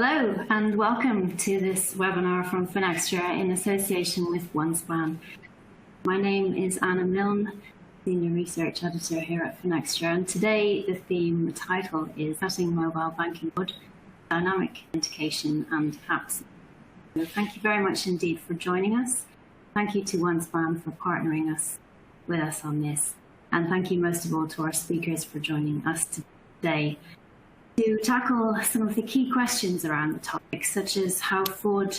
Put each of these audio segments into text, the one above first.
Hello and welcome to this webinar from Finextra in association with OneSpan. My name is Anna Milne, Senior Research Editor here at Finextra, and today the title is Setting Mobile Banking Fraud, Dynamic Authentication and Apps. So thank you very much indeed for joining us. Thank you to OneSpan for partnering with us on this, and thank you most of all to our speakers for joining us today to tackle some of the key questions around the topic, such as how fraud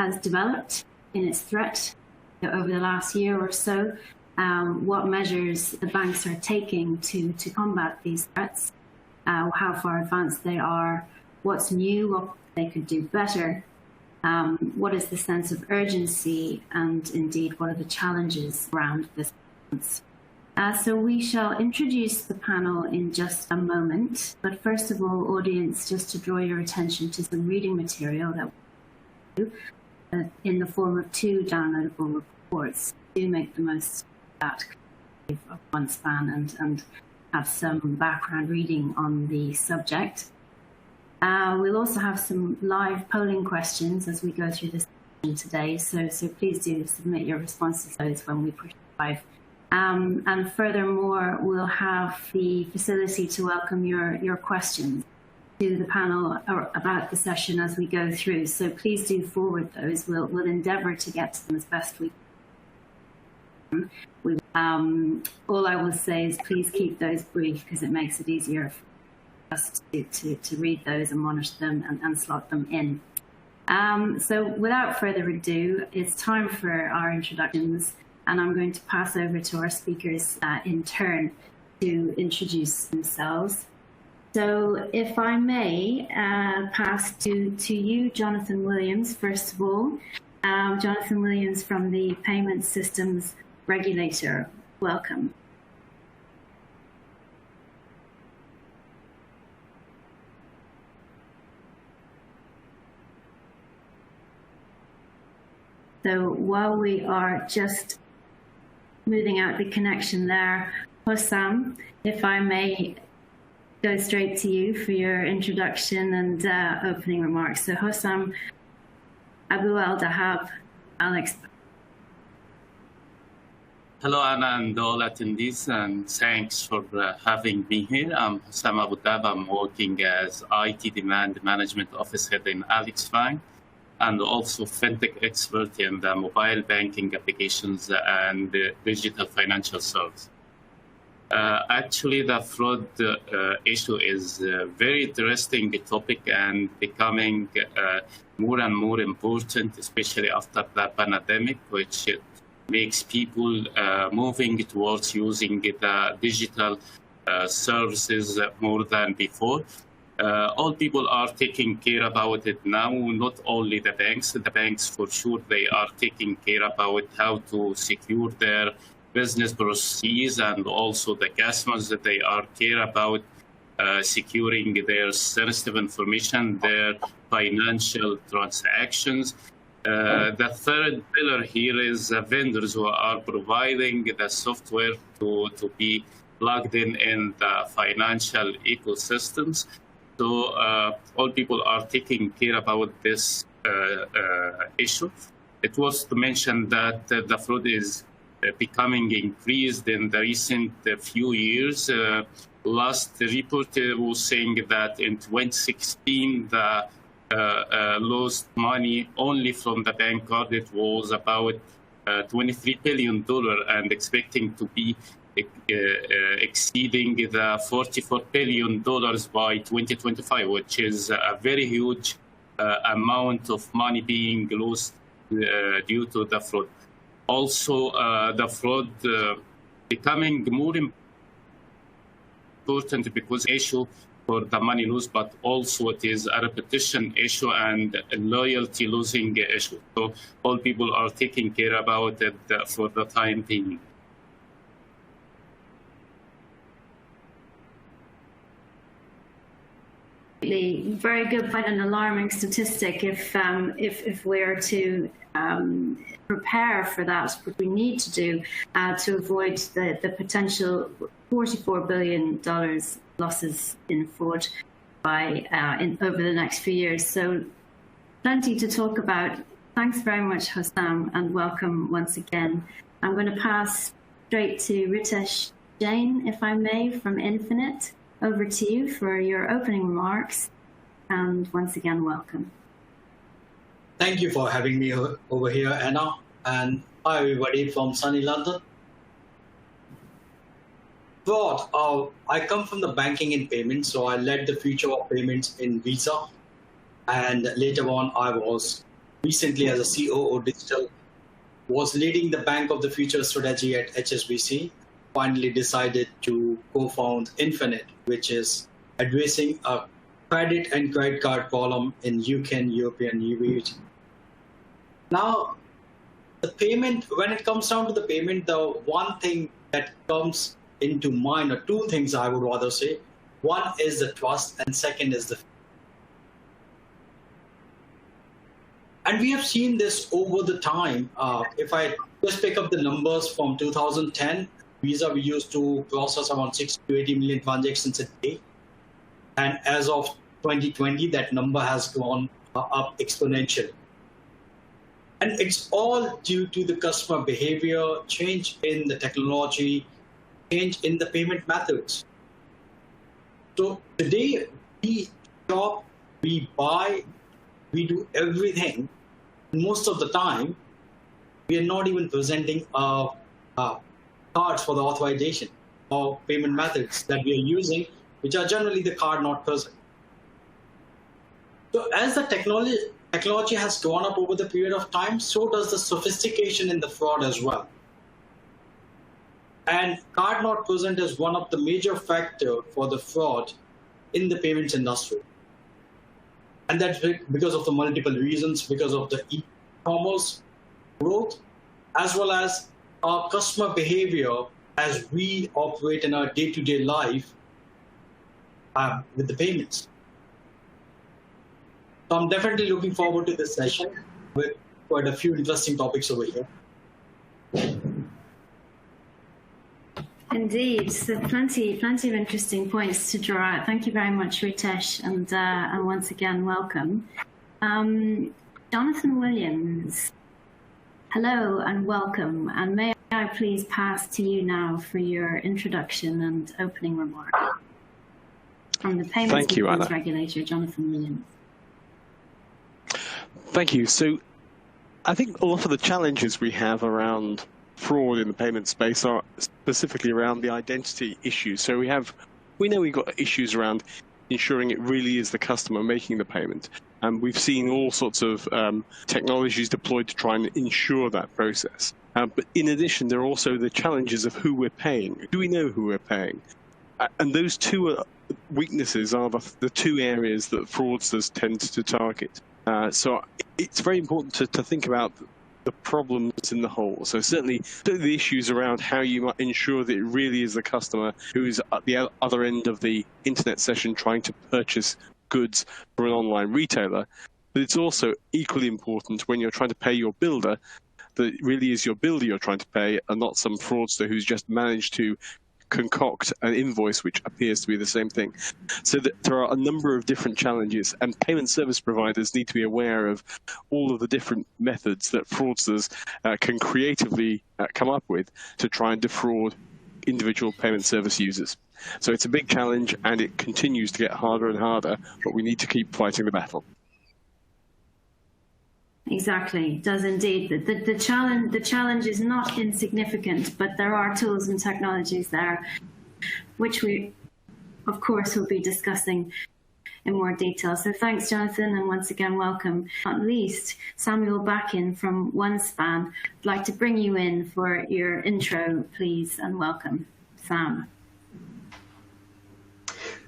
has developed in its threat over the last year or so, what measures the banks are taking to combat these threats, how far advanced they are, what's new, what they could do better, what is the sense of urgency, and indeed what are the challenges around this. So we shall introduce the panel in just a moment, but first of all, audience, just to draw your attention to some reading material that we do in the form of 2 downloadable reports. Do make the most of that of OneSpan and have some background reading on the subject. We'll also have some live polling questions as we go through this session today, so please do submit your responses to those when we push live. And furthermore, we'll have the facility to welcome your questions to the panel about the session as we go through. So please do forward those. We'll endeavour to get to them as best we can. All I will say is please keep those brief because it makes it easier for us to read those and monitor them and slot them in. So without further ado, it's time for our introductions. And I'm going to pass over to our speakers in turn to introduce themselves. So if I may pass to you, Jonathan Williams, first of all. Jonathan Williams from the Payment Systems Regulator. Welcome. So while we are just moving out the connection there, Hossam, if I may go straight to you for your introduction and opening remarks. So Hossam Abu Al Dahab, Alex. Hello, Anna and all attendees, and thanks for having me here. I'm Hossam Abu Dahab. I'm working as IT Demand Management Officer in Alex Bank, and also fintech expert in the mobile banking applications and digital financial service. Actually, the fraud issue is a very interesting topic and becoming more and more important, especially after the pandemic, which makes people moving towards using the digital services more than before. All people are taking care about it now, not only the banks. The banks, for sure, they are taking care about how to secure their business processes, and also the customers that they are care about securing their sensitive information, their financial transactions. The third pillar here is vendors who are providing the software to be plugged in the financial ecosystems. So all people are taking care about this issue. It was to mention that the fraud is becoming increased in the recent few years. Last report was saying that in 2016, the lost money only from the bank card, it was about $23 billion, and expecting to be exceeding the $44 billion by 2025, which is a very huge amount of money being lost due to the fraud. Also, the fraud becoming more important because issue for the money loss, but also it is a repetition issue and a loyalty losing issue. So all people are taking care about it for the time being. Very good point, an alarming statistic. If we're to prepare for that, what we need to do to avoid the potential $44 billion losses in fraud over the next few years. So plenty to talk about. Thanks very much, Hossam, and welcome once again. I'm going to pass straight to Ritesh Jain, if I may, from Infinite. Over to you for your opening remarks, and once again, welcome. Thank you for having me over here, Anna, and hi everybody from sunny London. Fraud. I come from the banking and payments, so I led the future of payments in Visa, and later on I was recently as a COO Digital, was leading the Bank of the Future strategy at HSBC, finally decided to co-found Infinite, which is addressing a credit and credit card problem in UK and European Union. Now, the payment, when it comes down to the payment, the one thing that comes into mind, or two things I would rather say, one is the trust and second is the. And we have seen this over the time. If I just pick up the numbers from 2010, Visa, we used to process around 60 to 80 million transactions a day. And as of 2020, that number has gone up exponentially. And it's all due to the customer behavior, change in the technology, change in the payment methods. So today, we shop, we buy, we do everything. Most of the time, we are not even presenting cards for the authorization or payment methods that we are using, which are generally the card not present. So as the technology has gone up over the period of time, so does the sophistication in the fraud as well. And card not present is one of the major factors for the fraud in the payments industry. And that's because of the multiple reasons, because of the e-commerce growth, as well as our customer behavior as we operate in our day-to-day life with the payments. So I'm definitely looking forward to this session with quite a few interesting topics over here. Indeed, so plenty of interesting points to draw out. Thank you very much, Ritesh, and once again, welcome. Jonathan Williams, hello and welcome. And may I please pass to you now for your introduction and opening remark from the Payments and Fraud Regulator, Jonathan Williams. Thank you. So I think a lot of the challenges we have around fraud in the payment space are specifically around the identity issues. So we know we've got issues around ensuring it really is the customer making the payment. And we've seen all sorts of technologies deployed to try and ensure that process. But in addition, there are also the challenges of who we're paying. Do we know who we're paying? And those two weaknesses are the two areas that fraudsters tend to target. So it's very important to think about the problems in the whole. So certainly the issues around how you might ensure that it really is the customer who is at the other end of the internet session trying to purchase goods from an online retailer. But it's also equally important when you're trying to pay your builder that it really is your builder you're trying to pay and not some fraudster who's just managed to concoct an invoice which appears to be the same thing. So that there are a number of different challenges, and payment service providers need to be aware of all of the different methods that fraudsters can creatively come up with to try and defraud individual payment service users. So it's a big challenge, and it continues to get harder and harder, but we need to keep fighting the battle. Exactly, it does indeed. The challenge is not insignificant, but there are tools and technologies there, which we, of course, will be discussing in more detail. So thanks, Jonathan, and once again, welcome. Not least, Samuel Backen from OneSpan. I'd like to bring you in for your intro, please, and welcome. Sam.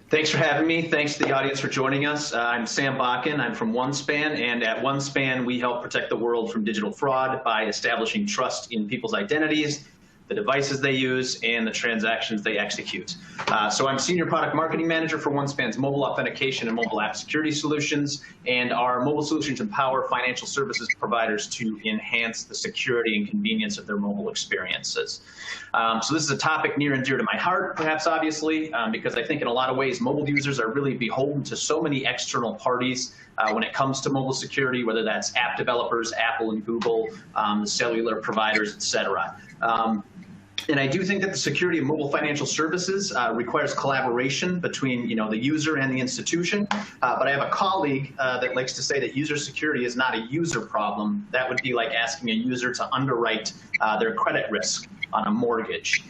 Thanks for having me. Thanks to the audience for joining us. I'm Sam Backen. I'm from OneSpan, and at OneSpan, we help protect the world from digital fraud by establishing trust in people's identities the devices they use, and the transactions they execute. So I'm Senior Product Marketing Manager for OneSpan's mobile authentication and mobile app security solutions, and our mobile solutions empower financial services providers to enhance the security and convenience of their mobile experiences. So this is a topic near and dear to my heart, perhaps obviously, because I think in a lot of ways mobile users are really beholden to so many external parties when it comes to mobile security, whether that's app developers, Apple and Google, the cellular providers, et cetera. And I do think that the security of mobile financial services requires collaboration between, the user and the institution. But I have a colleague that likes to say that user security is not a user problem. That would be like asking a user to underwrite their credit risk on a mortgage.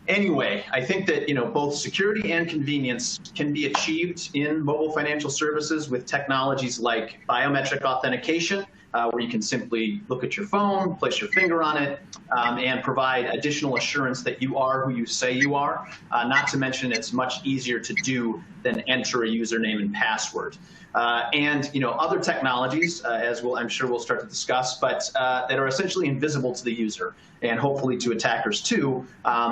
Anyway, I think that both security and convenience can be achieved in mobile financial services with technologies like biometric authentication, where you can simply look at your phone, place your finger on it, and provide additional assurance that you are who you say you are. Not to mention it's much easier to do than enter a username and password. And other technologies, as I'm sure we'll start to discuss, but that are essentially invisible to the user and hopefully to attackers too,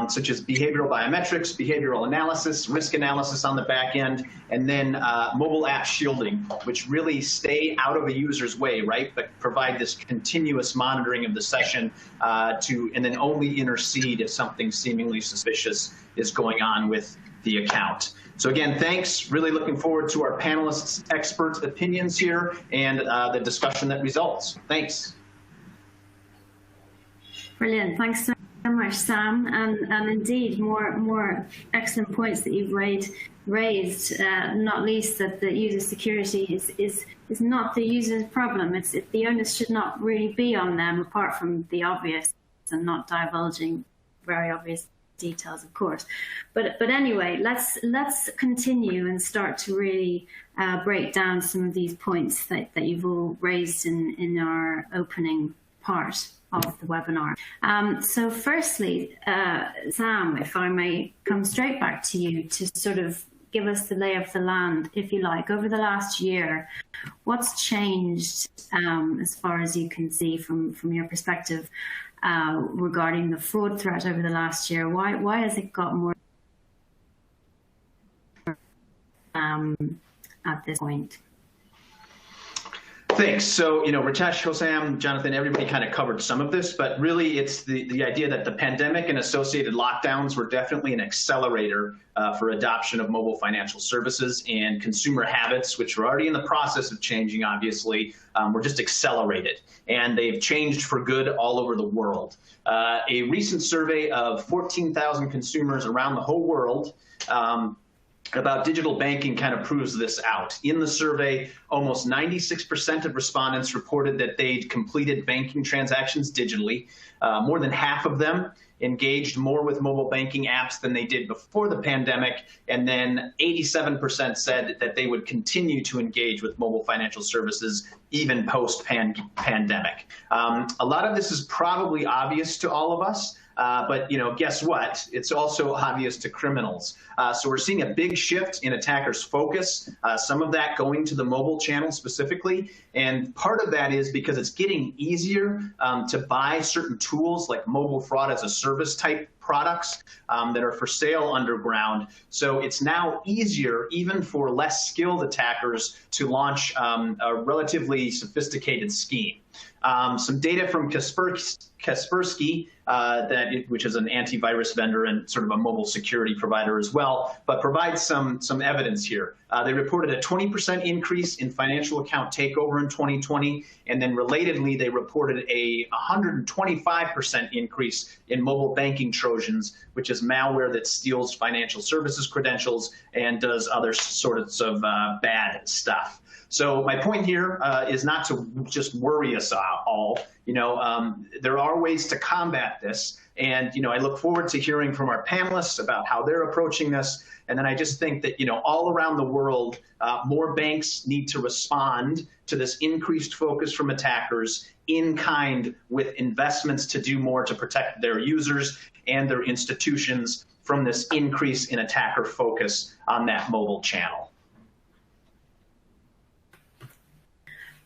such as behavioral biometrics, behavioral analysis, risk analysis on the back end, and then mobile app shielding, which really stay out of a user's way, right? But provide this continuous monitoring of the session and then only intercede if something seemingly suspicious is going on with the account. So again, thanks. Really looking forward to our panelists' expert opinions here and the discussion that results. Thanks. Brilliant. Thanks so much, Sam. And indeed, more excellent points that you've raised, not least that the user security is not the user's problem. The onus should not really be on them, apart from the obvious and not divulging very obvious details, of course. But anyway, let's continue and start to really break down some of these points that you've all raised in our opening part of the webinar. So firstly, Sam, if I may come straight back to you to sort of give us the lay of the land, if you like, over the last year, what's changed as far as you can see from your perspective regarding the fraud threat over the last year? Why has it got more at this point? Thanks. So, Ritesh, Hosam, Jonathan, everybody kind of covered some of this, but really it's the idea that the pandemic and associated lockdowns were definitely an accelerator for adoption of mobile financial services, and consumer habits, which were already in the process of changing, obviously, were just accelerated, and they've changed for good all over the world. A recent survey of 14,000 consumers around the whole world about digital banking kind of proves this out. In the survey, almost 96% of respondents reported that they'd completed banking transactions digitally. More than half of them engaged more with mobile banking apps than they did before the pandemic. And then 87% said that they would continue to engage with mobile financial services even post-pandemic. A lot of this is probably obvious to all of us. But guess what? It's also obvious to criminals. So we're seeing a big shift in attackers' focus, some of that going to the mobile channel specifically. And part of that is because it's getting easier to buy certain tools like mobile fraud as a service type products that are for sale underground. So it's now easier, even for less skilled attackers, to launch a relatively sophisticated scheme. Some data from Kaspersky, which is an antivirus vendor and sort of a mobile security provider as well, but provides some evidence here. They reported a 20% increase in financial account takeover in 2020, and then relatedly, they reported a 125% increase in mobile banking Trojans, which is malware that steals financial services credentials and does other sorts of bad stuff. So my point here is not to just worry us all. There are ways to combat this. And, I look forward to hearing from our panelists about how they're approaching this. And then I just think that, all around the world, more banks need to respond to this increased focus from attackers in kind with investments to do more to protect their users and their institutions from this increase in attacker focus on that mobile channel.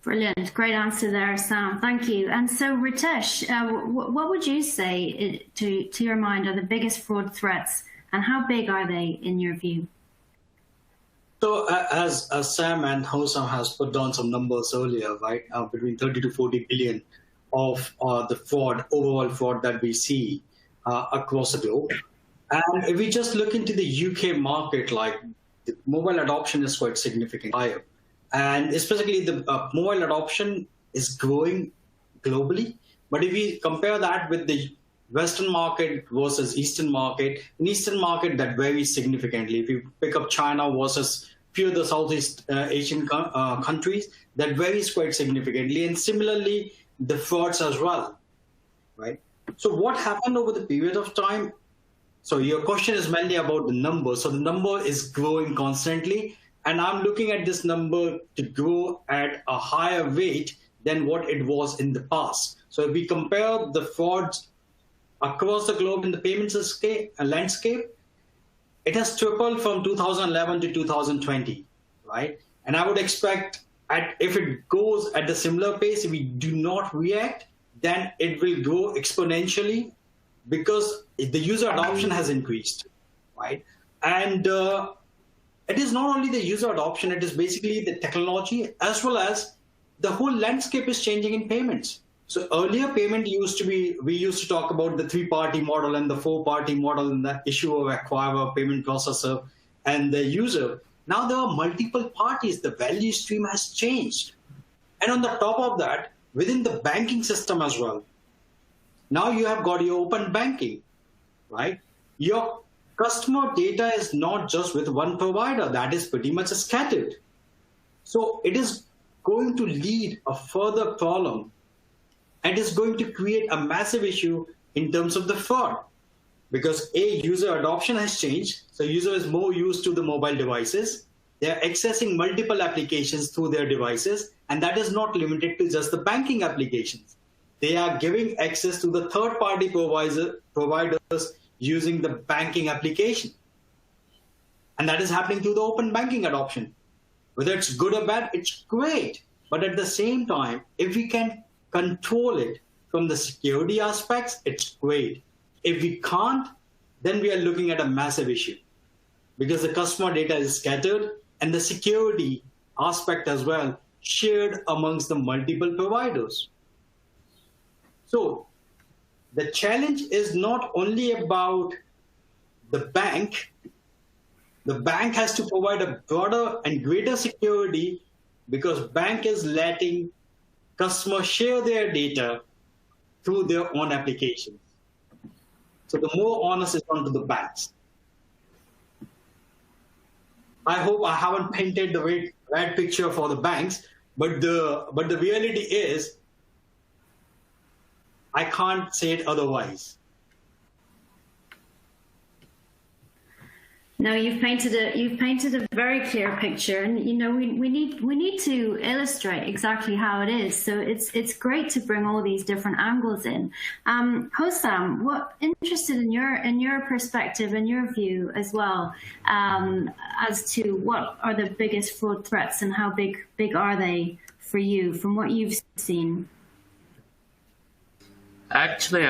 Brilliant. Great answer there, Sam. Thank you. And so, Ritesh, what would you say, to your mind, are the biggest fraud threats, and how big are they in your view? So as Sam and Hossam has put down some numbers earlier, right, between 30 to 40 billion of the overall fraud that we see across the globe. And if we just look into the UK market, like the mobile adoption is quite significantly higher. And especially the mobile adoption is growing globally. But if we compare that with the Western market versus Eastern market, in Eastern market that varies significantly. If you pick up China versus few of the Southeast Asian countries, that varies quite significantly. And similarly, the frauds as well, right? So what happened over the period of time? So your question is mainly about the number. So the number is growing constantly. And I'm looking at this number to grow at a higher rate than what it was in the past. So if we compare the frauds across the globe in the payments landscape, it has tripled from 2011 to 2020, right? And I would expect if it goes at a similar pace, if we do not react, then it will grow exponentially because the user adoption has increased, right? And it is not only the user adoption, it is basically the technology as well as the whole landscape is changing in payments. So earlier payment we used to talk about the 3-party model and the 4-party model and the issuer, acquirer, payment processor, and the user. Now there are multiple parties. The value stream has changed. And on the top of that, within the banking system as well, now you have got your open banking, right? Your customer data is not just with one provider. That is pretty much scattered. So it is going to lead a further problem and is going to create a massive issue in terms of the fraud. Because user adoption has changed. So user is more used to the mobile devices. They're accessing multiple applications through their devices. And that is not limited to just the banking applications. They are giving access to the third-party providers using the banking application. And that is happening through the open banking adoption. Whether it's good or bad, it's great. But at the same time, if we can control it from the security aspects, it's great. If we can't, then we are looking at a massive issue because the customer data is scattered and the security aspect as well shared amongst the multiple providers. So the challenge is not only about the bank. The bank has to provide a broader and greater security because bank is letting customers share their data through their own applications. So the more onus is onto the banks. I hope I haven't painted the right picture for the banks, but the reality is, I can't say it otherwise. No, you've painted a very clear picture, and we need to illustrate exactly how it is. So it's great to bring all these different angles in. Hossam, interested in your perspective and your view as well, as to what are the biggest fraud threats and how big are they for you from what you've seen? Actually,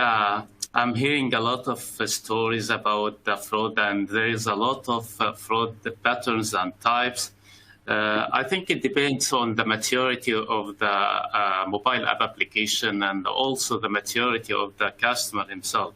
I'm hearing a lot of stories about the fraud, and there is a lot of fraud patterns and types. I think it depends on the maturity of the mobile app application and also the maturity of the customer himself.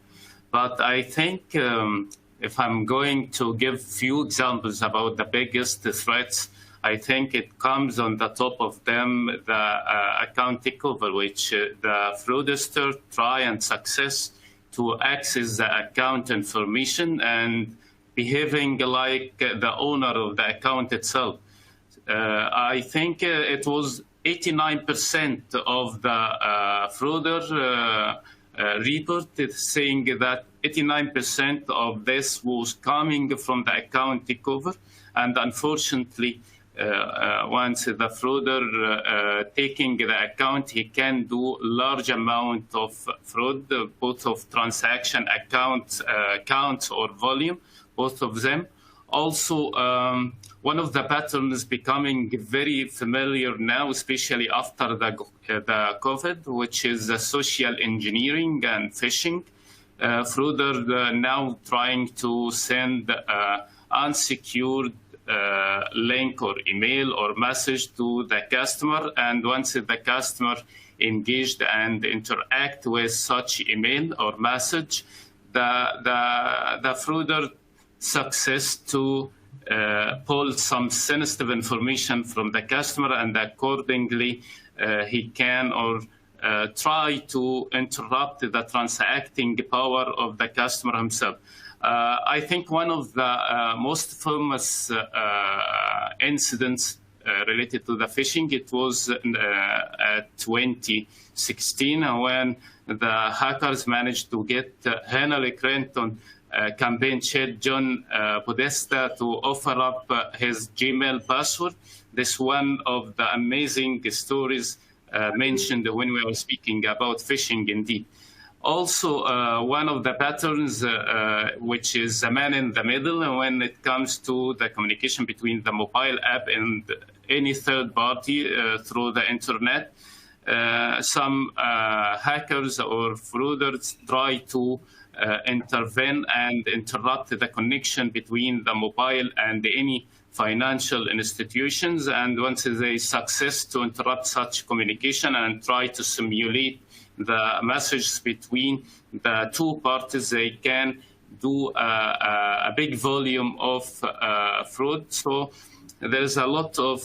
But I think if I'm going to give few examples about the biggest threats, I think it comes on the top of them, the account takeover, which the fraudster try and success to access the account information and behaving like the owner of the account itself. I think it was 89% of the frauder reported saying that 89% of this was coming from the account takeover. And unfortunately, once the frauder taking the account, he can do large amount of fraud, both of transaction counts or volume, both of them, Also, one of the patterns becoming very familiar now, especially after the COVID, which is the social engineering and phishing. Fraudsters now trying to send unsecured link or email or message to the customer, and once the customer engaged and interact with such email or message, the frauder success to pull some sensitive information from the customer, and accordingly he can or try to interrupt the transacting power of the customer himself. I think one of the most famous incidents related to the phishing, it was at 2016 when the hackers managed to get Hillary Clinton campaign chair John Podesta to offer up his Gmail password. This one of the amazing stories mentioned when we were speaking about phishing indeed. Also, one of the patterns, which is a man in the middle when it comes to the communication between the mobile app and any third party through the internet. Some hackers or fraudsters try to intervene and interrupt the connection between the mobile and any financial institutions. And once they success to interrupt such communication and try to simulate the messages between the two parties, they can do a big volume of fraud. So there's a lot of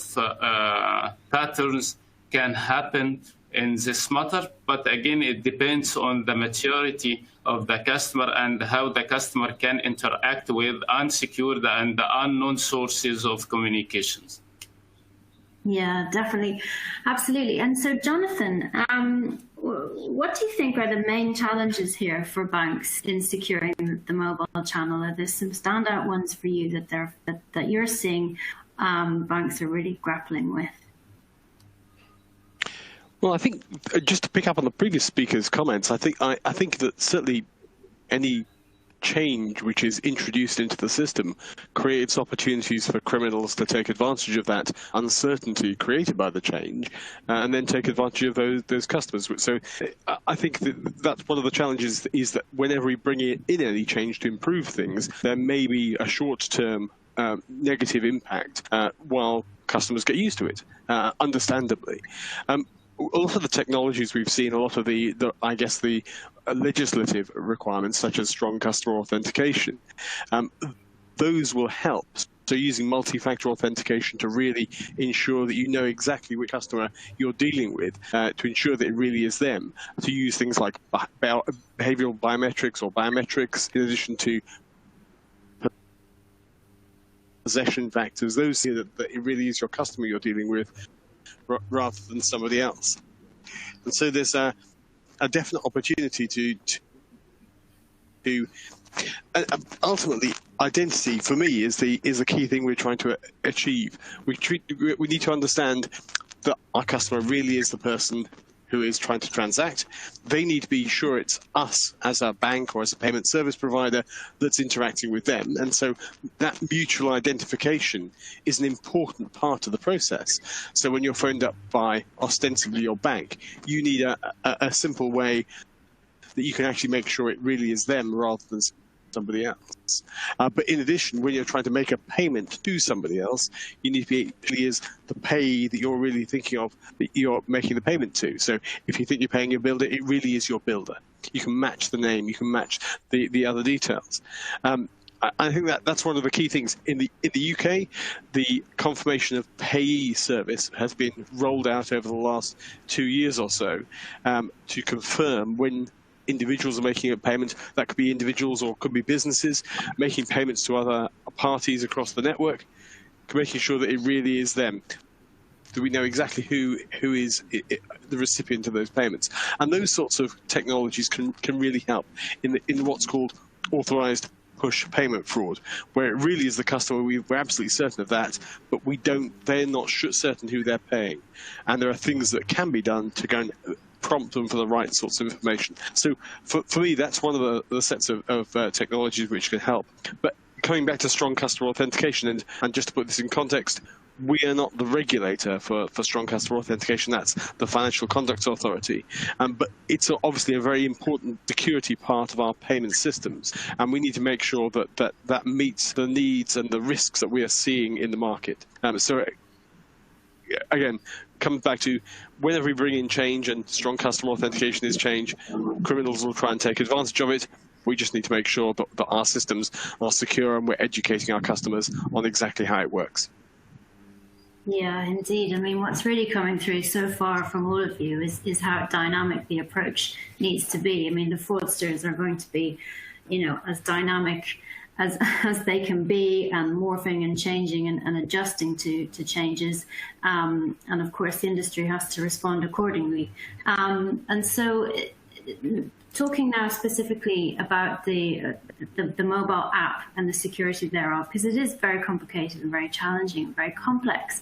patterns can happen in this matter, but again, it depends on the maturity of the customer and how the customer can interact with unsecured and unknown sources of communications. Yeah, definitely. Absolutely. And so, Jonathan, what do you think are the main challenges here for banks in securing the mobile channel? Are there some standout ones for you that you're seeing banks are really grappling with? Well, I think just to pick up on the previous speaker's comments, I think that certainly any change which is introduced into the system creates opportunities for criminals to take advantage of that uncertainty created by the change and then take advantage of those customers. So I think that's one of the challenges, is that whenever we bring in any change to improve things, there may be a short-term negative impact while customers get used to it, understandably. Also, the technologies we've seen, a lot of the legislative requirements, such as strong customer authentication, those will help. So using multi-factor authentication to really ensure that you know exactly which customer you're dealing with, to ensure that it really is them, to use things like behavioral biometrics or biometrics, in addition to possession factors, those see that it really is your customer you're dealing with, rather than somebody else. And so there's a definite opportunity to ultimately, identity for me is the key thing we're trying to achieve. We need to understand that our customer really is the person who is trying to transact. They need to be sure it's us as a bank or as a payment service provider that's interacting with them. And so that mutual identification is an important part of the process. So when you're phoned up by ostensibly your bank, you need a simple way that you can actually make sure it really is them rather than somebody else. But in addition, when you're trying to make a payment to somebody else, you need to be is the payee that you're really thinking of, that you're making the payment to. So if you think you're paying your builder, it really is your builder. You can match the name, you can match the other details. I think that's one of the key things. In the UK, the confirmation of payee service has been rolled out over the last 2 years or so to confirm when individuals are making a payment. That could be individuals or could be businesses making payments to other parties across the network, making sure that it really is them. Do we know exactly who is the recipient of those payments? And those sorts of technologies can really help in what's called authorized push payment fraud, where it really is the customer, we're absolutely certain of that, but they're not certain who they're paying. And there are things that can be done to go and prompt them for the right sorts of information. So for me, that's one of the sets of technologies which can help. But coming back to strong customer authentication, and just to put this in context, we are not the regulator for strong customer authentication. That's the Financial Conduct Authority. But it's obviously a very important security part of our payment systems. And we need to make sure that meets the needs and the risks that we are seeing in the market. So again, comes back to whenever we bring in change, and strong customer authentication is change, criminals will try and take advantage of it. We just need to make sure that our systems are secure and we're educating our customers on exactly how it works. Yeah, indeed. I mean, what's really coming through so far from all of you is how dynamic the approach needs to be. I mean, the fraudsters are going to be, as dynamic as they can be, and morphing and changing and adjusting to changes. And of course, the industry has to respond accordingly. And so talking now specifically about the mobile app and the security thereof, because it is very complicated and very challenging and very complex.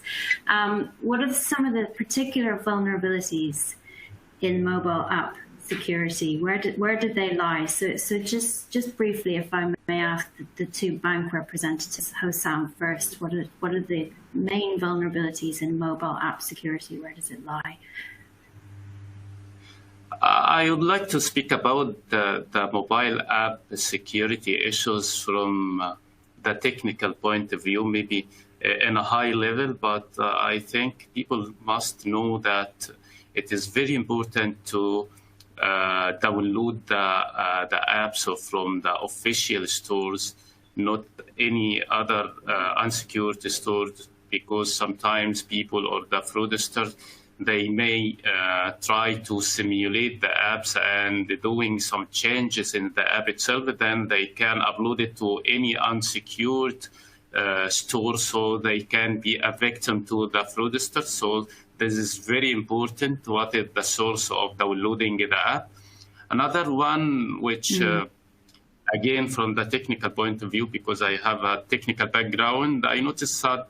What are some of the particular vulnerabilities in mobile app security? Where did they lie? So just briefly, if I may ask the two bank representatives, Hossam first, what are the main vulnerabilities in mobile app security? Where does it lie? I would like to speak about the mobile app security issues from the technical point of view, maybe in a high level, but I think people must know that it is very important to download the apps from the official stores, not any other unsecured stores, because sometimes people or the fraudsters, they may try to simulate the apps and doing some changes in the app itself, then they can upload it to any unsecured store, so they can be a victim to the fraudster. So this is very important. What is the source of downloading the app? Another one, which again, from the technical point of view, because I have a technical background, I noticed that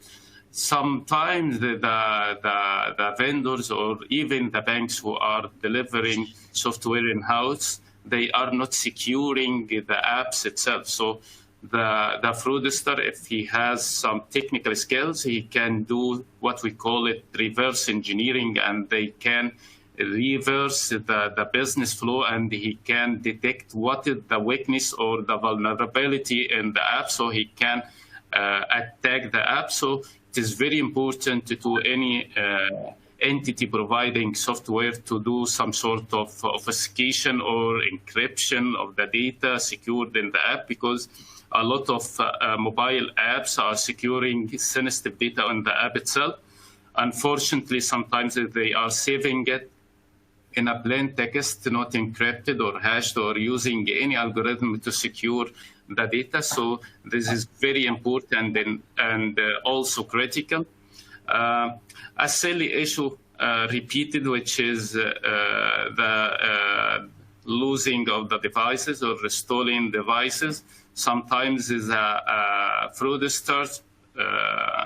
sometimes the vendors or even the banks who are delivering software in-house, they are not securing the apps itself. So the fraudster, if he has some technical skills, he can do what we call it reverse engineering, and they can reverse the business flow, and he can detect what is the weakness or the vulnerability in the app, so he can attack the app. So it is very important to any entity providing software to do some sort of obfuscation or encryption of the data secured in the app, because a lot of mobile apps are securing sensitive data on the app itself. Unfortunately, sometimes they are saving it in a plain text, not encrypted or hashed, or using any algorithm to secure the data. So this is very important and also critical. A silly issue repeated, which is the losing of the devices or restoring devices. Sometimes is a fraudster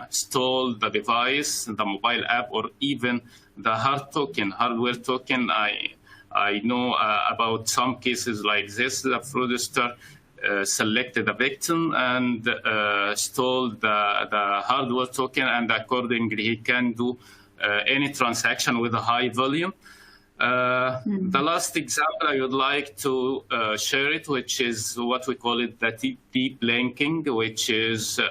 stole the device, the mobile app, or even the hardware token. I know about some cases like this. The fraudster selected a victim and stole the hardware token, and accordingly he can do any transaction with a high volume. The last example I would like to share it, which is what we call it the deep linking, which is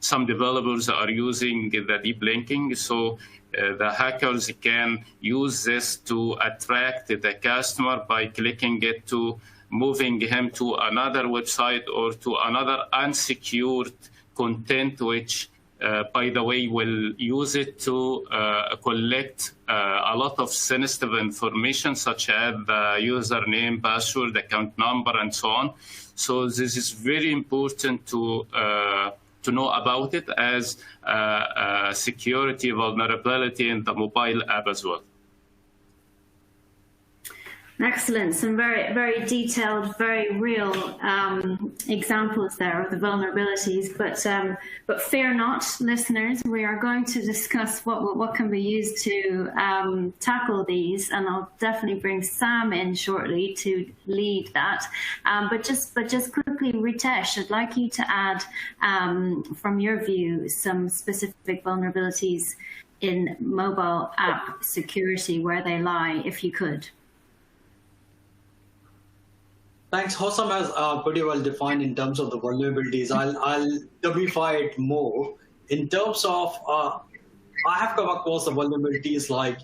some developers are using the deep linking. So the hackers can use this to attract the customer by clicking it to moving him to another website or to another unsecured content, which by the way, will use it to collect a lot of sensitive information, such as the username, password, account number, and so on. So this is very important to know about it as a security vulnerability in the mobile app as well. Excellent. Some very, very detailed, very real examples there of the vulnerabilities. But fear not, listeners. We are going to discuss what can be used to tackle these, and I'll definitely bring Sam in shortly to lead that. But just quickly, Ritesh, I'd like you to add, from your view, some specific vulnerabilities in mobile app security, where they lie, if you could. Thanks. Hossam has pretty well defined in terms of the vulnerabilities. I'll simplify it more in terms of I have come across the vulnerabilities like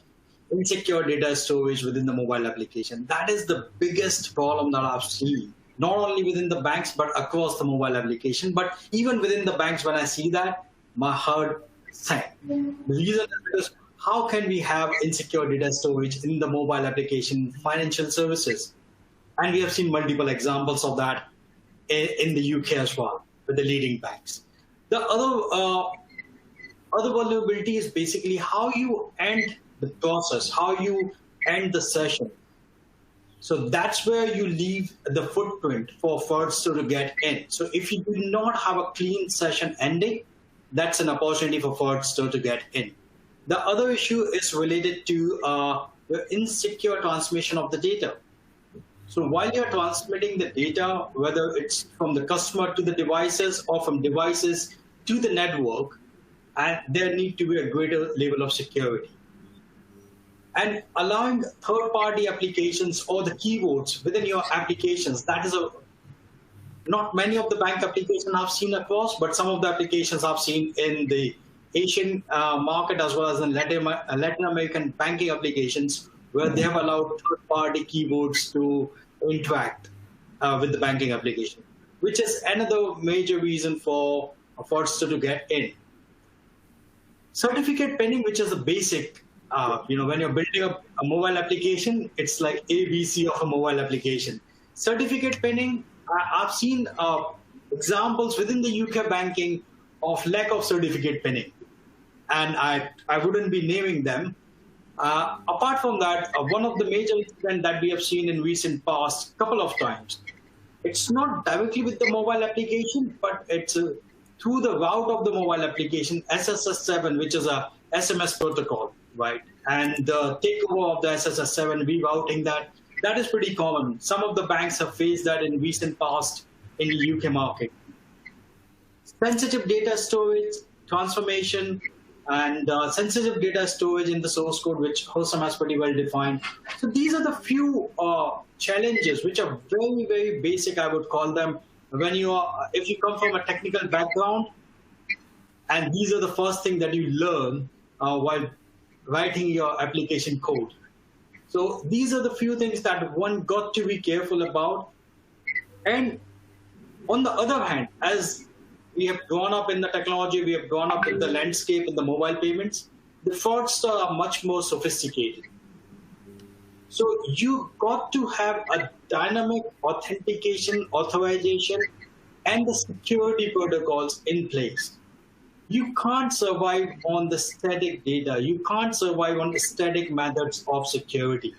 insecure data storage within the mobile application. That is the biggest problem that I've seen, not only within the banks, but across the mobile application. But even within the banks, when I see that, my heart sank. The reason is because how can we have insecure data storage in the mobile application financial services? And we have seen multiple examples of that in the UK as well, with the leading banks. The other vulnerability is basically how you end the process, how you end the session. So that's where you leave the footprint for fraudster to get in. So if you do not have a clean session ending, that's an opportunity for fraudster to get in. The other issue is related to the insecure transmission of the data. So while you're transmitting the data, whether it's from the customer to the devices or from devices to the network, and there need to be a greater level of security. And allowing third-party applications or the keywords within your applications, that is not many of the bank applications I've seen across, but some of the applications I've seen in the Asian market as well as in Latin American banking applications, where they have allowed third-party keywords to interact with the banking application, which is another major reason for a fraudster to get in. Certificate pinning, which is a basic, when you're building up a mobile application, it's like ABC of a mobile application. Certificate pinning, I've seen examples within the UK banking of lack of certificate pinning, and I wouldn't be naming them. Apart from that, one of the major incidents that we have seen in recent past couple of times, it's not directly with the mobile application, but it's through the route of the mobile application, SSS7, which is a SMS protocol, right? And the takeover of the SSS7, rerouting that is pretty common. Some of the banks have faced that in recent past in the UK market. Sensitive data storage, transformation, and sensitive data storage in the source code, which Hossam has pretty well defined. So these are the few challenges which are very, very basic, I would call them, when if you come from a technical background, and these are the first thing that you learn while writing your application code. So these are the few things that one got to be careful about. And on the other hand, as we have grown up in the technology, we have grown up in the landscape in the mobile payments, the fraudsters are much more sophisticated. So you got to have a dynamic authentication, authorization, and the security protocols in place. You can't survive on the static data. You can't survive on the static methods of security.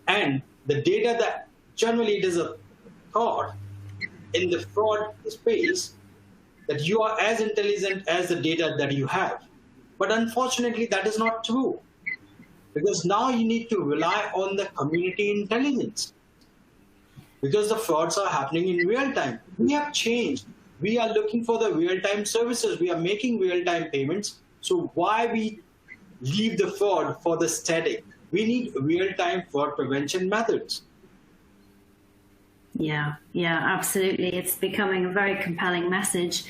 And the data that generally it is a thought in the fraud space that you are as intelligent as the data that you have. But unfortunately, that is not true. Because now you need to rely on the community intelligence. Because the frauds are happening in real time. We have changed. We are looking for the real-time services. We are making real-time payments. So why we leave the fraud for the static? We need real-time fraud prevention methods. Yeah, absolutely. It's becoming a very compelling message.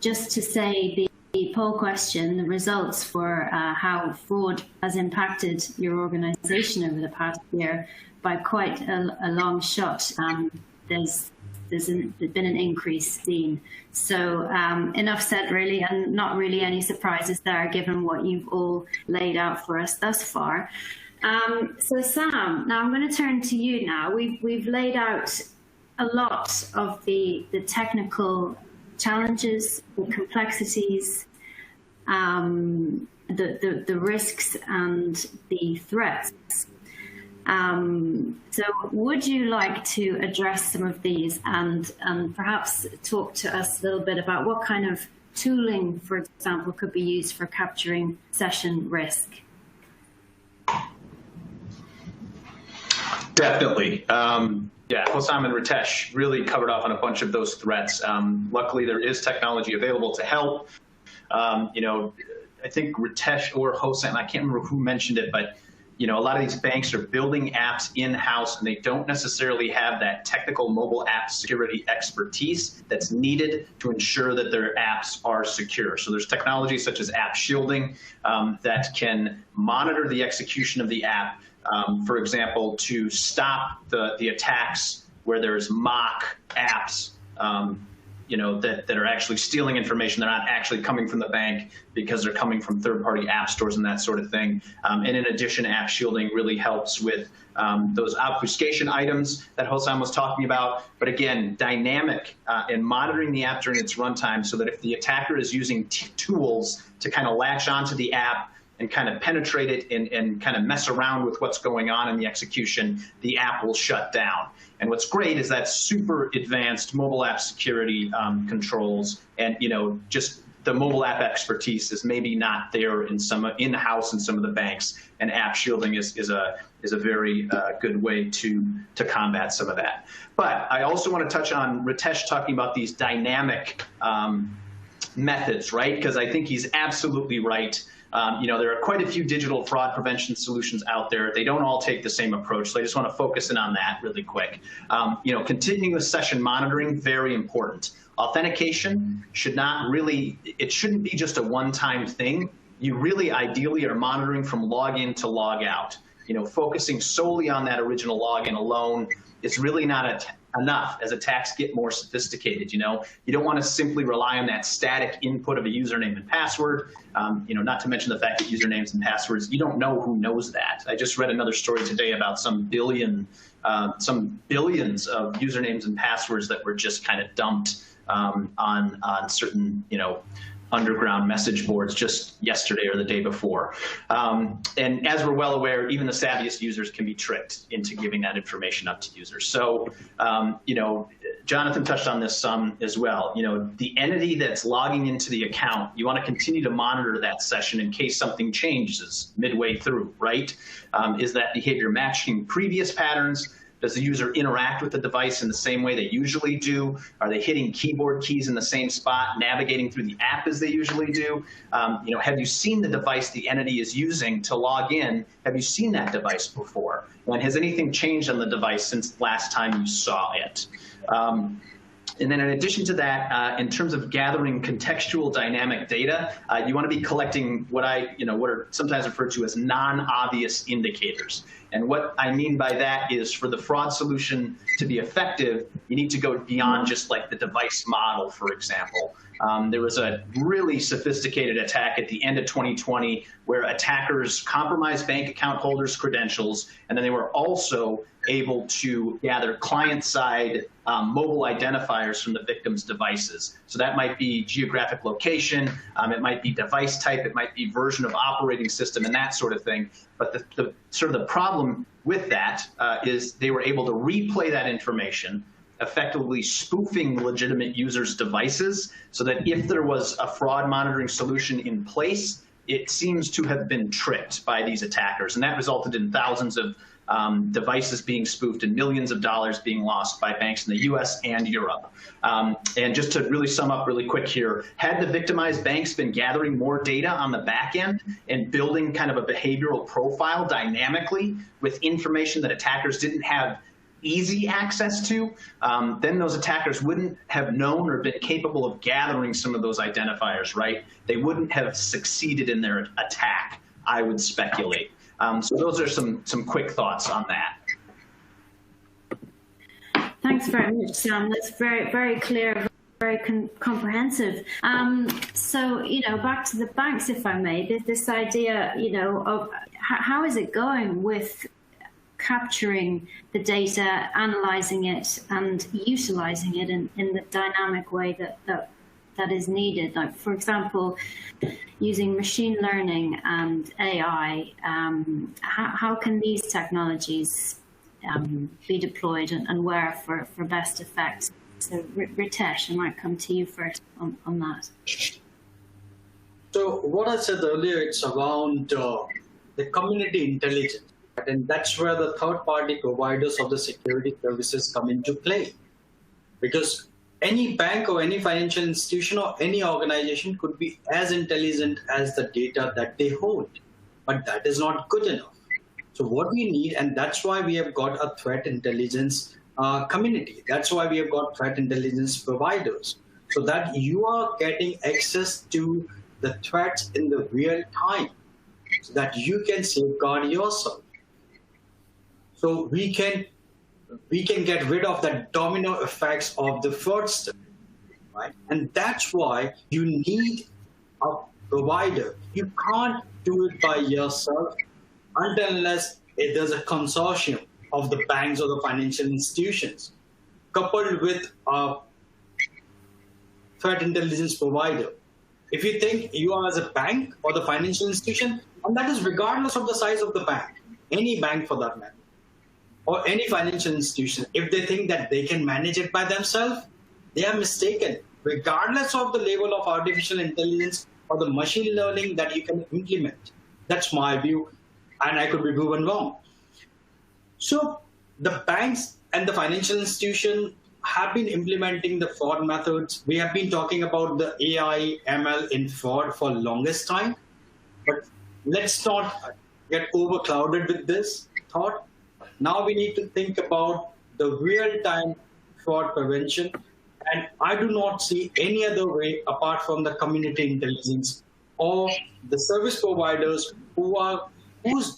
Just to say, the poll question, the results for how fraud has impacted your organization over the past year by quite a long shot. There's been an increase seen. So enough said, really, and not really any surprises there, given what you've all laid out for us thus far. So Sam, now I'm going to turn to you now. We've laid out a lot of the technical challenges, the complexities, the risks and the threats. So would you like to address some of these and perhaps talk to us a little bit about what kind of tooling, for example, could be used for capturing session risk? Definitely. Yeah, Hossam and Ritesh really covered off on a bunch of those threats. Luckily, there is technology available to help. You know, I think Ritesh or Hossam, I can't remember who mentioned it, but you know, a lot of these banks are building apps in-house, and they don't necessarily have that technical mobile app security expertise that's needed to ensure that their apps are secure. So there's technology such as app shielding that can monitor the execution of the app, for example, to stop the attacks where there's mock apps you know, that are actually stealing information. They're not actually coming from the bank because they're coming from third-party app stores and that sort of thing. And in addition, app shielding really helps with those obfuscation items that Hossam was talking about. But again, dynamic and monitoring the app during its runtime so that if the attacker is using tools to kind of latch onto the app and kind of penetrate it and kind of mess around with what's going on in the execution, the app will shut down. And what's great is that super advanced mobile app security controls, and you know, just the mobile app expertise is maybe not there in-house in some of the banks, and app shielding is a very good way to combat some of that. But I also want to touch on Ritesh talking about these dynamic methods, right? Because I think he's absolutely right. You know, there are quite a few digital fraud prevention solutions out there. They don't all take the same approach, so I just want to focus in on that really quick. You know, continuous session monitoring, very important. Authentication should not really, it shouldn't be just a one-time thing. You really ideally are monitoring from login to log out. You know, focusing solely on that original login alone is really not enough as attacks get more sophisticated. You know, you don't want to simply rely on that static input of a username and password. You know, not to mention the fact that usernames and passwords, you don't know who knows that. I just read another story today about some billions of usernames and passwords that were just kind of dumped on certain, you know, underground message boards just yesterday or the day before. And as we're well aware, even the savviest users can be tricked into giving that information up to users. So, you know, Jonathan touched on this some as well. You know, the entity that's logging into the account, you want to continue to monitor that session in case something changes midway through, right? Is that behavior matching previous patterns? Does the user interact with the device in the same way they usually do? Are they hitting keyboard keys in the same spot, navigating through the app as they usually do? You know, have you seen the device the entity is using to log in? Have you seen that device before? And has anything changed on the device since last time you saw it? And then in addition to that, in terms of gathering contextual dynamic data, you want to be collecting what are sometimes referred to as non-obvious indicators. And what I mean by that is for the fraud solution to be effective, you need to go beyond just like the device model, for example. There was a really sophisticated attack at the end of 2020 where attackers compromised bank account holders' credentials, and then they were also able to gather client-side mobile identifiers from the victim's devices. So that might be geographic location, it might be device type, it might be version of operating system, and that sort of thing. But the sort of the problem with that is they were able to replay that information, effectively spoofing legitimate users' devices, so that if there was a fraud monitoring solution in place, it seems to have been tricked by these attackers. And that resulted in thousands of devices being spoofed and millions of dollars being lost by banks in the US and Europe. And just to really sum up really quick here, had the victimized banks been gathering more data on the back end and building kind of a behavioral profile dynamically with information that attackers didn't have easy access to, then those attackers wouldn't have known or been capable of gathering some of those identifiers, right? They wouldn't have succeeded in their attack, I would speculate. So those are some quick thoughts on that. Thanks very much, Sam. That's very, very clear, very comprehensive. So, you know, back to the banks, if I may, this idea, you know, of how is it going with capturing the data, analyzing it, and utilizing it in the dynamic way that that is needed? Like, for example, using machine learning and AI, how can these technologies be deployed and where for best effect? So Ritesh, I might come to you first on that. So what I said earlier, it's around the community intelligence. And that's where the third-party providers of the security services come into play. Because any bank or any financial institution or any organization could be as intelligent as the data that they hold. But that is not good enough. So what we need, and that's why we have got a threat intelligence community. That's why we have got threat intelligence providers. So that you are getting access to the threats in the real time, so that you can safeguard yourself. So we can get rid of the domino effects of the fraudster, right? And that's why you need a provider. You can't do it by yourself unless there's a consortium of the banks or the financial institutions, coupled with a threat intelligence provider. If you think you are as a bank or the financial institution, and that is regardless of the size of the bank, any bank for that matter, or any financial institution, if they think that they can manage it by themselves, they are mistaken, regardless of the level of artificial intelligence or the machine learning that you can implement. That's my view, and I could be proven wrong. So the banks and the financial institution have been implementing the fraud methods. We have been talking about the AI, ML in fraud for longest time, but let's not get overclouded with this thought. Now we need to think about the real-time fraud prevention, and I do not see any other way apart from the community intelligence or the service providers whose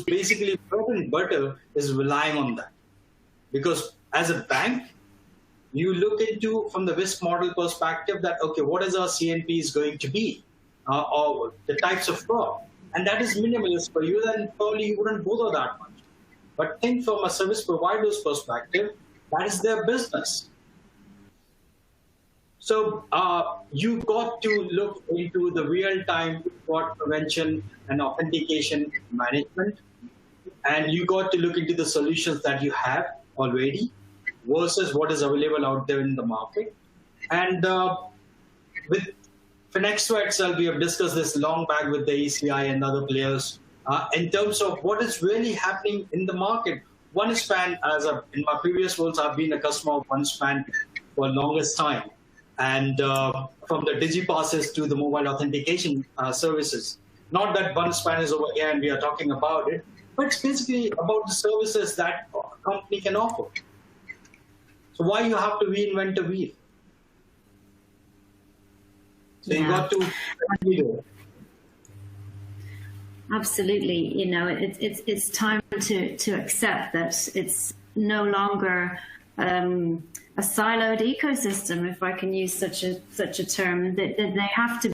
basically bread and butter is relying on that. Because as a bank, you look into from the risk model perspective that, okay, what is our CNP is going to be, or the types of fraud, and that is minimalist for you, then probably you wouldn't bother that much. But think from a service provider's perspective, that is their business. So you got to look into the real-time fraud prevention and authentication management, and you got to look into the solutions that you have already versus what is available out there in the market. And with Finextra itself, we have discussed this long back with the ECI and other players in terms of what is really happening in the market. OneSpan, in my previous roles, I've been a customer of OneSpan for the longest time. And from the DigiPasses to the mobile authentication services. Not that OneSpan is over here and we are talking about it, but it's basically about the services that a company can offer. So why you have to reinvent the wheel? So you got to. Absolutely, it's time to accept that it's no longer a siloed ecosystem, if I can use such a term. That there has to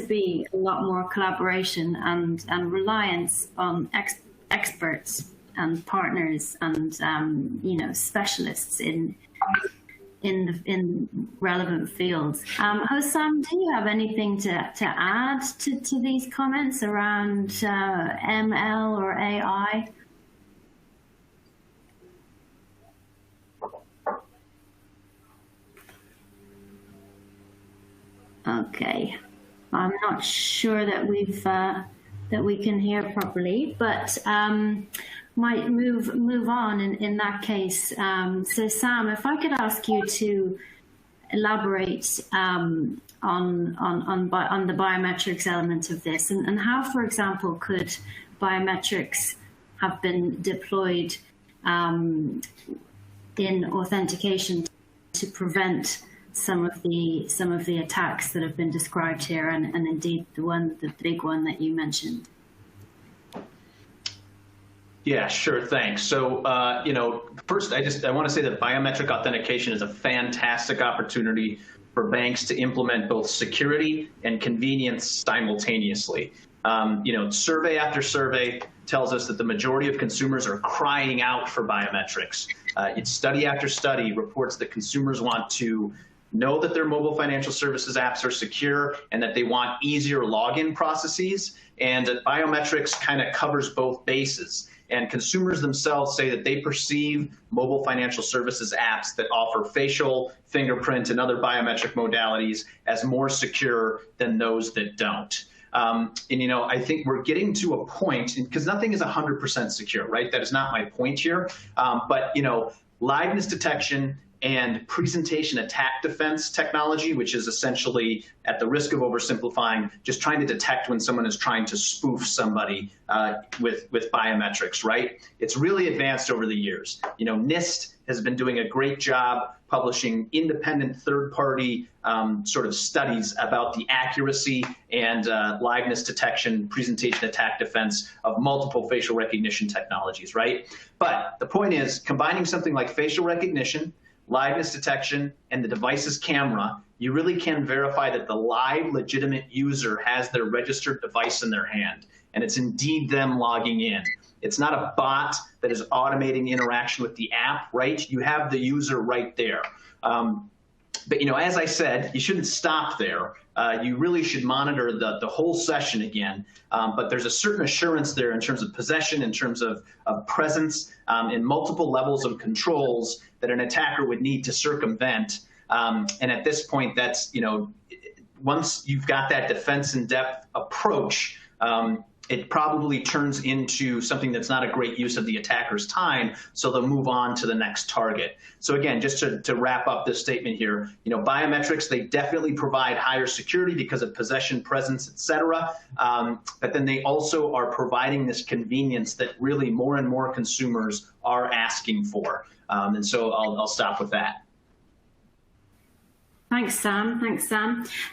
be a lot more collaboration and reliance on experts and partners and specialists in relevant fields. Hossam, do you have anything to add to these comments around ML or AI? Okay, I'm not sure that we can hear properly, but might move on in that case. So Sam, if I could ask you to elaborate on the biometrics element of this, and how, for example, could biometrics have been deployed in authentication to prevent some of the attacks that have been described here, and indeed the big one that you mentioned. Yeah, sure, thanks. So, first, I want to say that biometric authentication is a fantastic opportunity for banks to implement both security and convenience simultaneously. Survey after survey tells us that the majority of consumers are crying out for biometrics. Study after study reports that consumers want to know that their mobile financial services apps are secure and that they want easier login processes. And biometrics kind of covers both bases. And consumers themselves say that they perceive mobile financial services apps that offer facial, fingerprint, and other biometric modalities as more secure than those that don't. And I think we're getting to a point, because nothing is 100% secure, right? That is not my point here. But liveness detection and presentation attack defense technology, which is essentially, at the risk of oversimplifying, just trying to detect when someone is trying to spoof somebody with biometrics, right? It's really advanced over the years. NIST has been doing a great job publishing independent third-party sort of studies about the accuracy and liveness detection, presentation attack defense of multiple facial recognition technologies, right? But the point is, combining something like facial recognition, liveness detection, and the device's camera, you really can verify that the live legitimate user has their registered device in their hand, and it's indeed them logging in. It's not a bot that is automating interaction with the app, right? You have the user right there. But as I said, you shouldn't stop there. You really should monitor the whole session again. But there's a certain assurance there in terms of possession, in terms of presence, in multiple levels of controls that an attacker would need to circumvent. And at this point, that's, once you've got that defense in depth approach, it probably turns into something that's not a great use of the attacker's time, so they'll move on to the next target. So again, just to wrap up this statement here, biometrics, they definitely provide higher security because of possession, presence, et cetera, but then they also are providing this convenience that really more and more consumers are asking for. And so I'll stop with that. Thanks, Sam.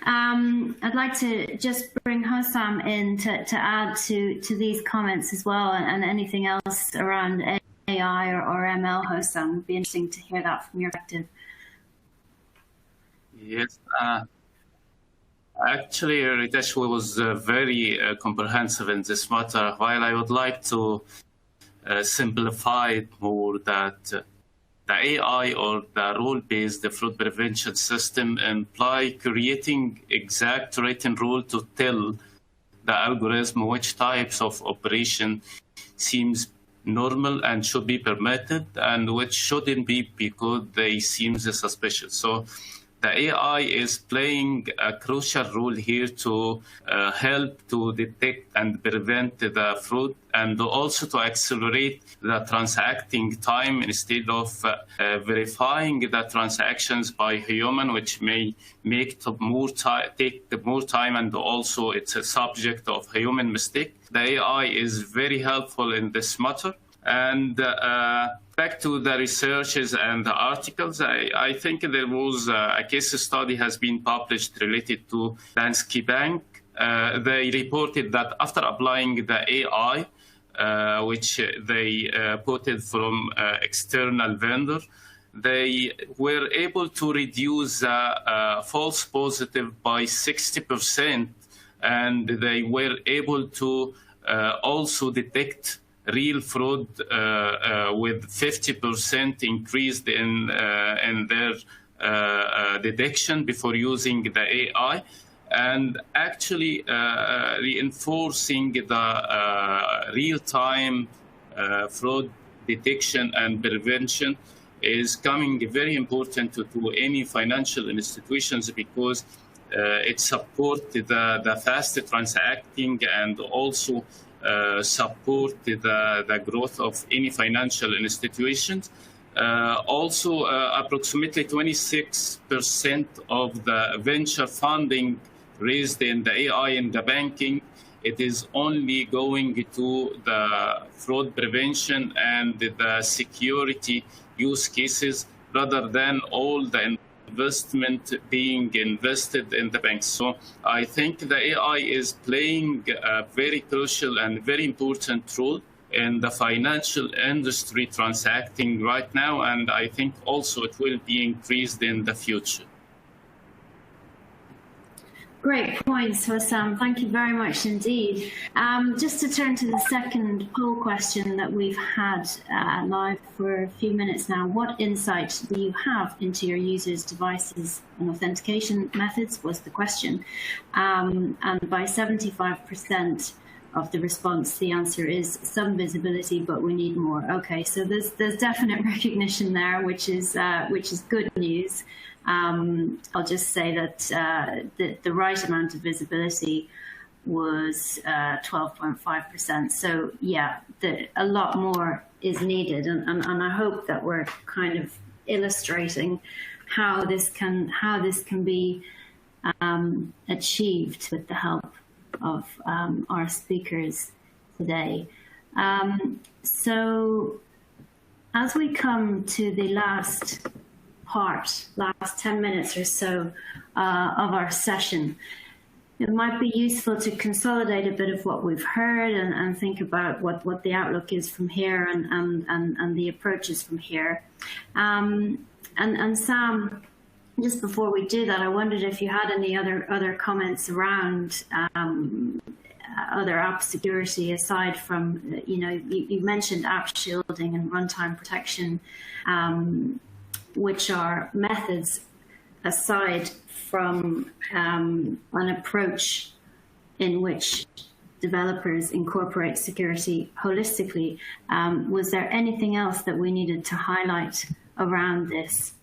I'd like to just bring Hossam in to add to these comments as well, and anything else around AI or ML, Hossam. It would be interesting to hear that from your perspective. Yes. Actually, Ritesh was very comprehensive in this matter. While I would like to simplify it more, that the AI or the rule-based fraud prevention system imply creating exact written rule to tell the algorithm which types of operation seems normal and should be permitted and which shouldn't be because they seem suspicious. So the AI is playing a crucial role here to help to detect and prevent the fraud, and also to accelerate the transacting time instead of verifying the transactions by human, which may make take more time, and also it's a subject of human mistake. The AI is very helpful in this matter. And back to the researches and the articles, I think there was a case study has been published related to Danske Bank. They reported that after applying the AI, which they put it from external vendor, they were able to reduce false positive by 60%, and they were able to also detect real fraud with 50% increased in their detection before using the AI, and actually reinforcing the real-time fraud detection and prevention is coming very important to any financial institutions, because it supports the fast transacting and also support the growth of any financial institutions. Also, approximately 26% of the venture funding raised in the AI in the banking, it is only going to the fraud prevention and the security use cases, rather than all the investment being invested in the banks. So I think the AI is playing a very crucial and very important role in the financial industry transacting right now, and I think also it will be increased in the future. Great points, Hossam. Thank you very much indeed. Just to turn to the second poll question that we've had live for a few minutes now, what insight do you have into your users' devices and authentication methods was the question. And by 75% of the response, the answer is some visibility, but we need more. Okay, so there's definite recognition there, which is good news. I'll just say that the right amount of visibility was 12.5%. So yeah, a lot more is needed, and I hope that we're kind of illustrating how this can be achieved with the help of our speakers today. So as we come to the last 10 minutes or so of our session, it might be useful to consolidate a bit of what we've heard and think about what the outlook is from here and the approaches from here. And Sam, just before we do that, I wondered if you had any other comments around other app security aside from, you mentioned app shielding and runtime protection, which are methods aside from an approach in which developers incorporate security holistically. Was there anything else that we needed to highlight around this?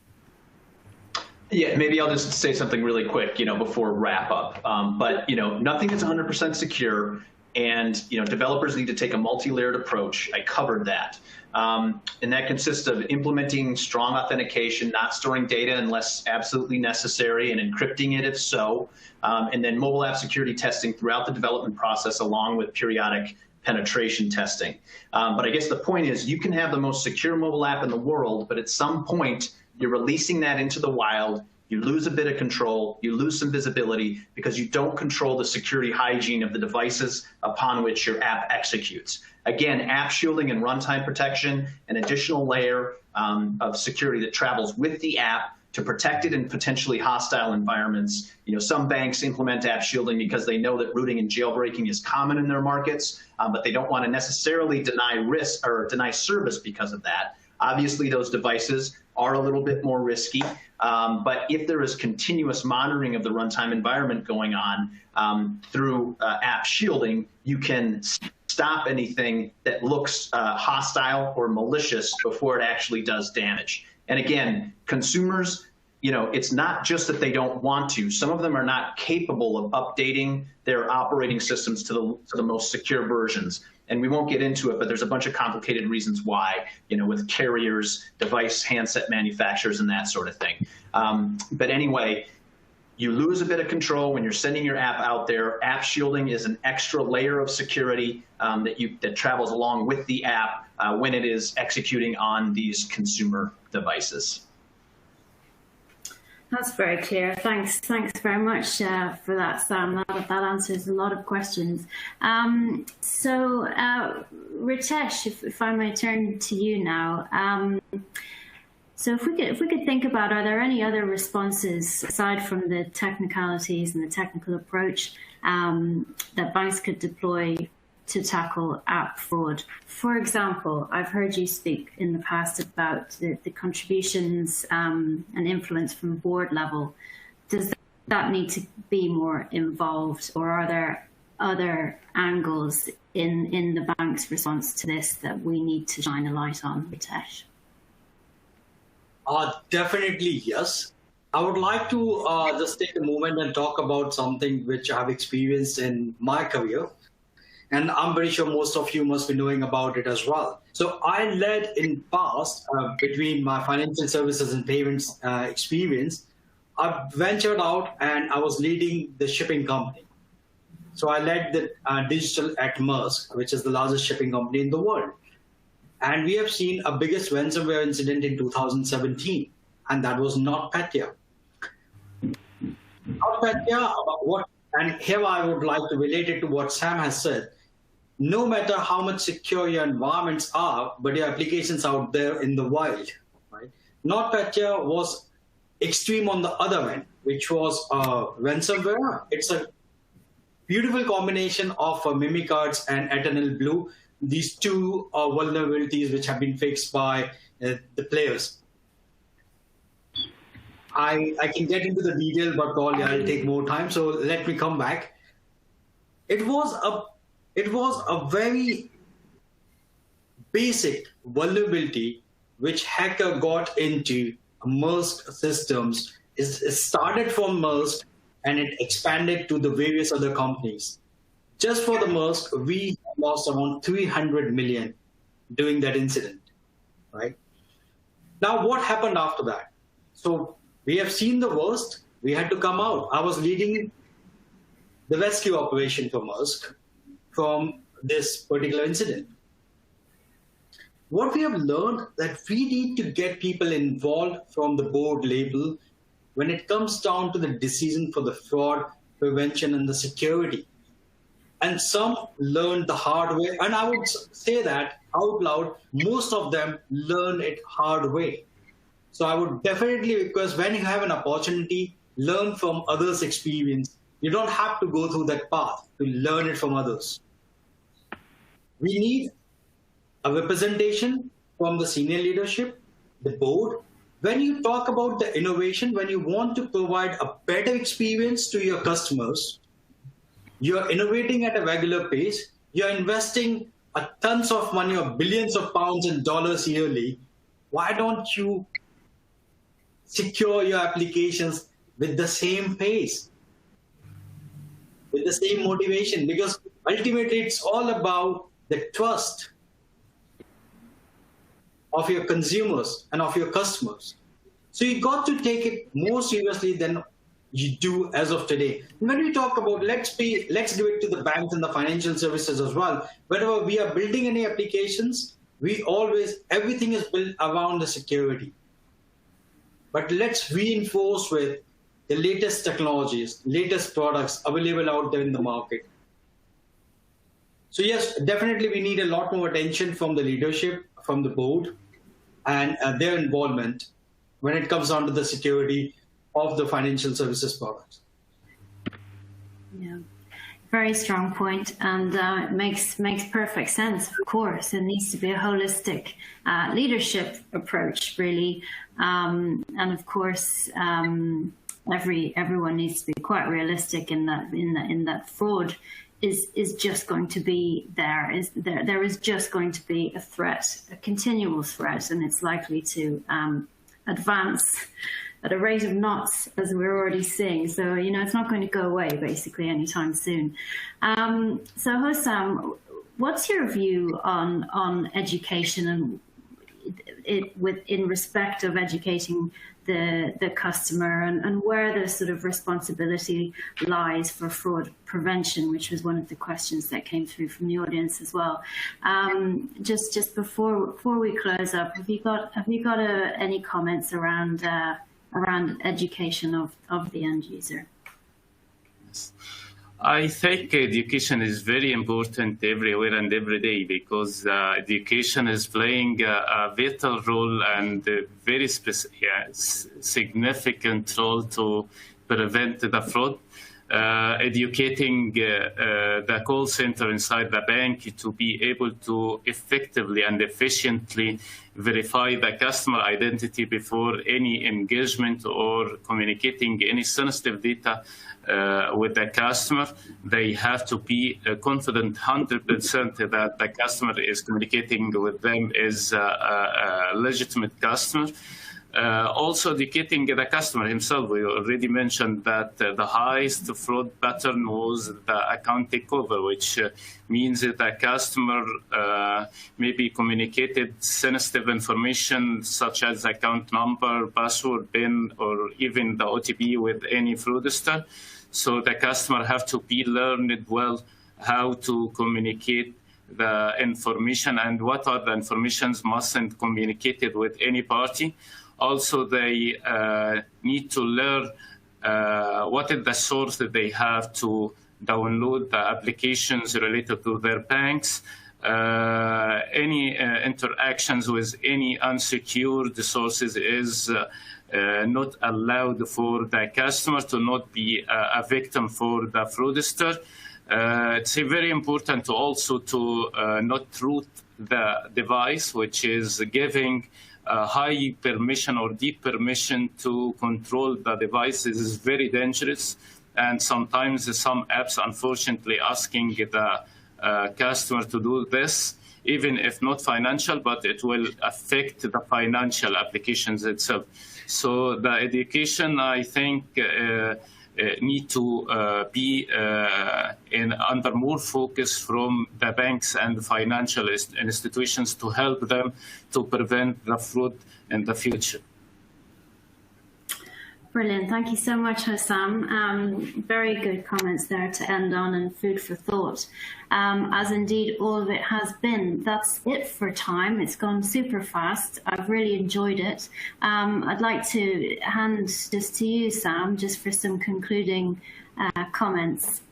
Yeah, maybe I'll just say something really quick, before wrap up. But nothing is 100% secure, and developers need to take a multi-layered approach. I covered that. And that consists of implementing strong authentication, not storing data unless absolutely necessary, and encrypting it if so, and then mobile app security testing throughout the development process along with periodic penetration testing. But I guess the point is you can have the most secure mobile app in the world, but at some point you're releasing that into the wild, you lose a bit of control, you lose some visibility because you don't control the security hygiene of the devices upon which your app executes. Again, app shielding and runtime protection, an additional layer of security that travels with the app to protect it in potentially hostile environments. Some banks implement app shielding because they know that rooting and jailbreaking is common in their markets, but they don't want to necessarily deny risk or deny service because of that. Obviously, those devices are a little bit more risky, but if there is continuous monitoring of the runtime environment going on through app shielding, you can stop anything that looks hostile or malicious before it actually does damage. And again, consumers, it's not just that they don't want to. Some of them are not capable of updating their operating systems to the most secure versions. And we won't get into it, but there's a bunch of complicated reasons why, with carriers, device handset manufacturers, and that sort of thing. But anyway, you lose a bit of control when you're sending your app out there. App shielding is an extra layer of security that travels along with the app when it is executing on these consumer devices. That's very clear. Thanks very much for that, Sam. That answers a lot of questions. So, Ritesh, if I may turn to you now. So if we could think about, are there any other responses aside from the technicalities and the technical approach that banks could deploy to tackle app fraud? For example, I've heard you speak in the past about the contributions and influence from board level. Does that need to be more involved, or are there other angles in the bank's response to this that we need to shine a light on, Ritesh? Definitely yes. I would like to just take a moment and talk about something which I've experienced in my career. And I'm very sure most of you must be knowing about it as well. So I led in past, between my financial services and payments experience, I ventured out and I was leading the shipping company. So I led the digital at Maersk, which is the largest shipping company in the world. And we have seen a biggest ransomware incident in 2017, and that was NotPetya. NotPetya, and here I would like to relate it to what Sam has said. No matter how much secure your environments are, but your applications out there in the wild, right? NotPetya was extreme on the other end. which was ransomware. It's a beautiful combination of Mimicards and Eternal Blue. These two vulnerabilities which have been fixed by the players. I can get into the detail, but probably I'll take more time. So let me come back. It was a very basic vulnerability which hacker got into Maersk systems. It started from Maersk and it expanded to the various other companies. Just for the Maersk, we lost around 300 million during that incident, right? Now, what happened after that? So we have seen the worst. We had to come out. I was leading the rescue operation for Maersk from this particular incident. What we have learned that we need to get people involved from the board level when it comes down to the decision for the fraud prevention and the security. And some learned the hard way. And I would say that out loud, most of them learn it hard way. So I would definitely request, when you have an opportunity, learn from others' experience. You don't have to go through that path to learn it from others. We need a representation from the senior leadership, the board. When you talk about the innovation, when you want to provide a better experience to your customers, you're innovating at a regular pace, you're investing tons of money or billions of pounds and dollars yearly, why don't you secure your applications with the same pace, with the same motivation? Because ultimately it's all about the trust of your consumers and of your customers. So you got to take it more seriously than you do as of today. When we talk about, let's give it to the banks and the financial services as well. Whenever we are building any applications, everything is built around the security. But let's reinforce with the latest technologies, latest products available out there in the market. So yes, definitely we need a lot more attention from the leadership, from the board, and their involvement when it comes down to the security of the financial services products. Yeah, very strong point, and it makes perfect sense. Of course, it needs to be a holistic leadership approach, really, and of course, everyone needs to be quite realistic in that fraud is just going to be there. There is just going to be a threat, a continual threat, and it's likely to advance at a rate of knots, as we're already seeing. So, it's not going to go away, basically, anytime soon. So, Hossam, what's your view on education and in respect of educating the customer, and where the sort of responsibility lies for fraud prevention, which was one of the questions that came through from the audience as well. Just before we close up, have you got any comments around education of the end user? Yes. I think education is very important everywhere and every day, because education is playing a vital role and a very significant role to prevent the fraud. Educating the call center inside the bank to be able to effectively and efficiently verify the customer identity before any engagement or communicating any sensitive data with the customer. They have to be confident 100% that the customer is communicating with them is a legitimate customer. Also educating the customer himself. We already mentioned that the highest fraud pattern was the account takeover, which means that the customer maybe communicated sensitive information such as account number, password, PIN, or even the OTP with any fraudster. So the customer have to be learned well how to communicate the information and what are the informations mustn't communicated with any party. Also, they need to learn what is the source that they have to download the applications related to their banks, any interactions with any unsecured sources is not allowed for the customer to not be a victim for the fraudster. It's very important to also to not root the device, which is giving high permission or deep permission to control the device. This is very dangerous. And sometimes some apps, unfortunately, asking the customer to do this, even if not financial, but it will affect the financial applications itself. So the education, I think, need to be under more focus from the banks and the financial institutions to help them to prevent the fraud in the future. Brilliant. Thank you so much, Hossam. Very good comments there to end on and food for thought, as indeed all of it has been. That's it for time. It's gone super fast. I've really enjoyed it. I'd like to hand this to you, Sam, just for some concluding comments.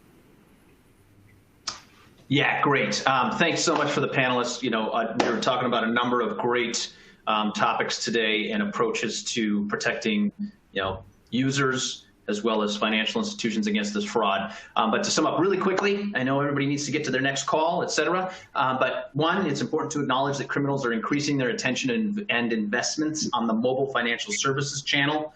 Yeah, great. Thanks so much for the panelists. You know, we were talking about a number of great topics today and approaches to protecting, you know, users as well as financial institutions against this fraud. But to sum up really quickly, I know everybody needs to get to their next call, et cetera. But one, it's important to acknowledge that criminals are increasing their attention and investments on the mobile financial services channel.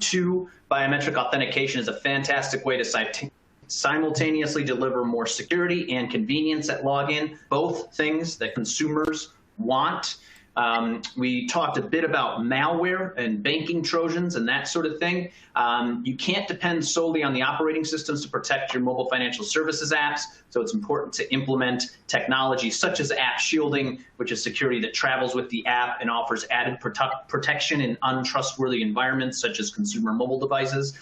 Two, biometric authentication is a fantastic way to simultaneously deliver more security and convenience at login, both things that consumers want. We talked a bit about malware and banking Trojans and that sort of thing. You can't depend solely on the operating systems to protect your mobile financial services apps, so it's important to implement technology such as app shielding, which is security that travels with the app and offers added protection in untrustworthy environments such as consumer mobile devices.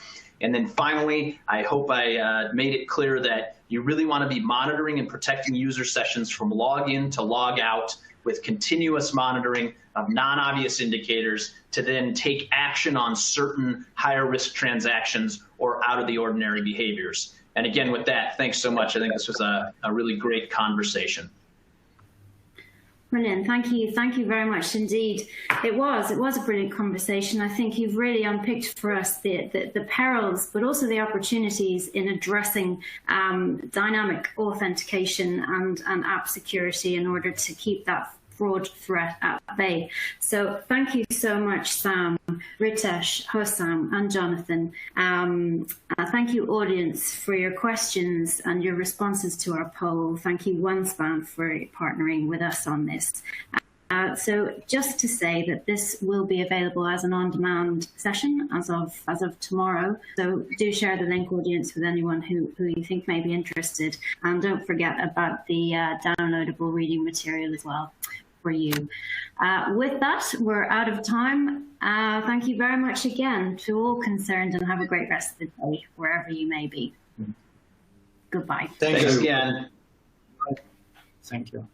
And then finally, I hope I made it clear that you really want to be monitoring and protecting user sessions from login to log out with continuous monitoring of non-obvious indicators to then take action on certain higher risk transactions or out of the ordinary behaviors. And again, with that, thanks so much. I think this was a really great conversation. Brilliant. Thank you. Thank you very much indeed. It was a brilliant conversation. I think you've really unpicked for us the perils, but also the opportunities in addressing dynamic authentication and app security in order to keep that fraud threat at bay. So thank you so much, Sam, Ritesh, Hossam, and Jonathan. Thank you, audience, for your questions and your responses to our poll. Thank you, OneSpan, for partnering with us on this. So just to say that this will be available as an on-demand session as of tomorrow. So do share the link, audience, with anyone who you think may be interested. And don't forget about the downloadable reading material as well for you. With that, we're out of time. Thank you very much again to all concerned, and have a great rest of the day, wherever you may be. Goodbye. Thanks again. Thank you.